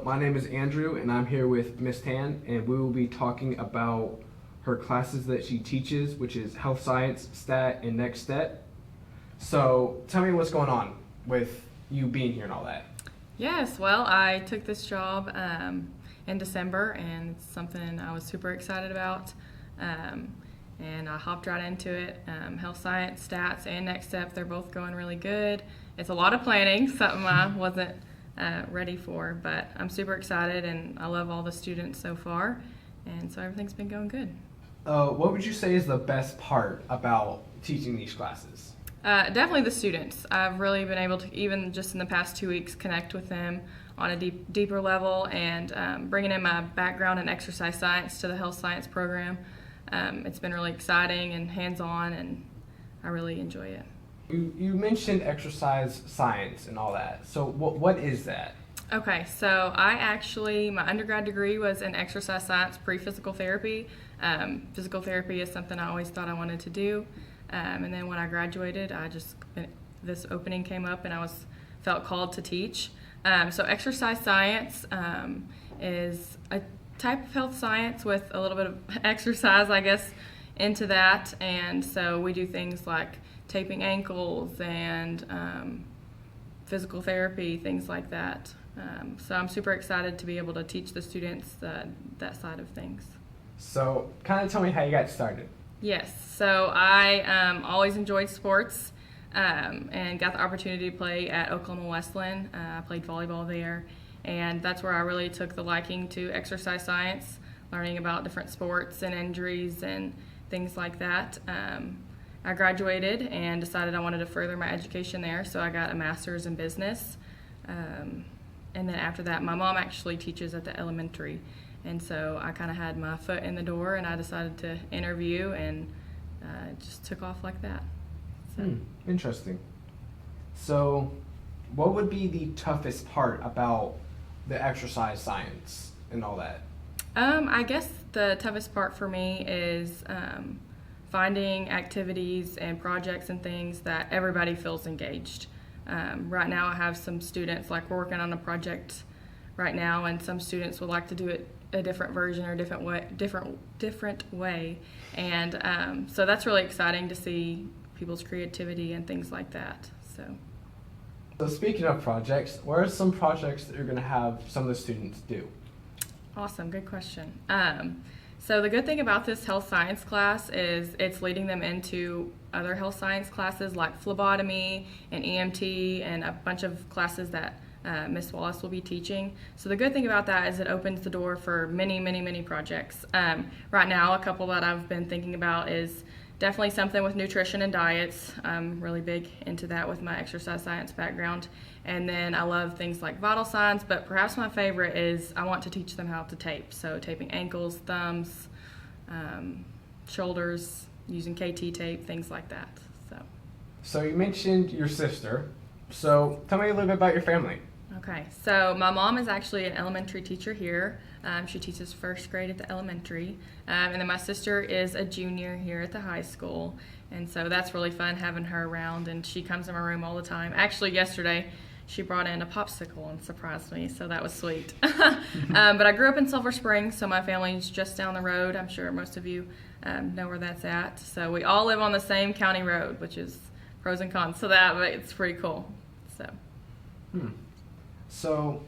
my name is Andrew, and I'm here with Miss Tan, and we will be talking about her classes that she teaches, which is Health Science, Stat, and Next Step. So tell me what's going on with you being here and all that. Yes, well, I took this job in December, and it's something I was super excited about. And I hopped right into it. Health Science, Stats, and Next Step, they're both going really good. It's a lot of planning, something I wasn't ready for, but I'm super excited, and I love all the students so far, and so everything's been going good. What would you say is the best part about teaching these classes? Definitely the students. I've really been able to, even just in the past 2 weeks, connect with them on a deeper level, and bringing in my background in exercise science to the health science program. It's been really exciting and hands-on, and I really enjoy it. You mentioned exercise science and all that. So what is that? Okay, so my undergrad degree was in exercise science pre-physical therapy. Physical therapy is something I always thought I wanted to do. And then when I graduated, this opening came up, and I felt called to teach. So exercise science is a type of health science with a little bit of exercise, I guess, into that. And so we do things like taping ankles and physical therapy, things like that. So I'm super excited to be able to teach the students that side of things. So kind of tell me how you got started. Yes, so I always enjoyed sports and got the opportunity to play at Oklahoma Westland. I played volleyball there, and that's where I really took the liking to exercise science, learning about different sports and injuries and things like that. I graduated and decided I wanted to further my education there, so I got a master's in business. And then after that, my mom actually teaches at the elementary, and so I kind of had my foot in the door, and I decided to interview, and it just took off like that. So. Interesting. So what would be the toughest part about the exercise science and all that? I guess the toughest part for me is finding activities and projects and things that everybody feels engaged. Right now I have some students, like we're working on a project right now, and some students would like to do it a different version or different way. And so that's really exciting to see people's creativity and things like that. So speaking of projects, what are some projects that you're going to have some of the students do? Awesome, good question. So the good thing about this health science class is it's leading them into other health science classes like phlebotomy and EMT and a bunch of classes that Miss Wallace will be teaching. So the good thing about that is it opens the door for many, many, many projects. Right now, a couple that I've been thinking about is definitely something with nutrition and diets. I'm really big into that with my exercise science background. And then I love things like vital signs, but perhaps my favorite is I want to teach them how to tape. So taping ankles, thumbs, shoulders, using KT tape, things like that. So you mentioned your sister. So tell me a little bit about your family. Okay, so my mom is actually an elementary teacher here. She teaches first grade at the elementary. And then my sister is a junior here at the high school. And so that's really fun having her around, and she comes in my room all the time. Actually, yesterday, she brought in a popsicle and surprised me, so that was sweet. But I grew up in Silver Spring, so my family's just down the road. I'm sure most of you know where that's at. So we all live on the same county road, which is pros and cons to that, but it's pretty cool. So,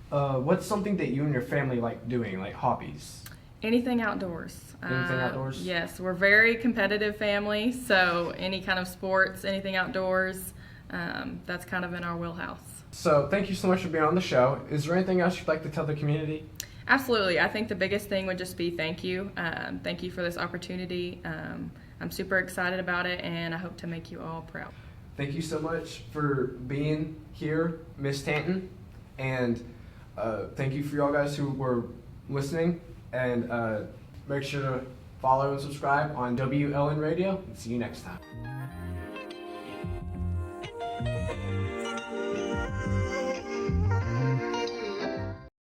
what's something that you and your family like doing, like hobbies? Anything outdoors. Anything outdoors? Yes, we're a very competitive family, so any kind of sports, anything outdoors, that's kind of in our wheelhouse. So thank you so much for being on the show. Is there anything else you'd like to tell the community? Absolutely. I think the biggest thing would just be thank you. Thank you for this opportunity. I'm super excited about it, and I hope to make you all proud. Thank you so much for being here, Miss Tanton, and thank you for y'all guys who were listening, and make sure to follow and subscribe on WLN Radio, and see you next time.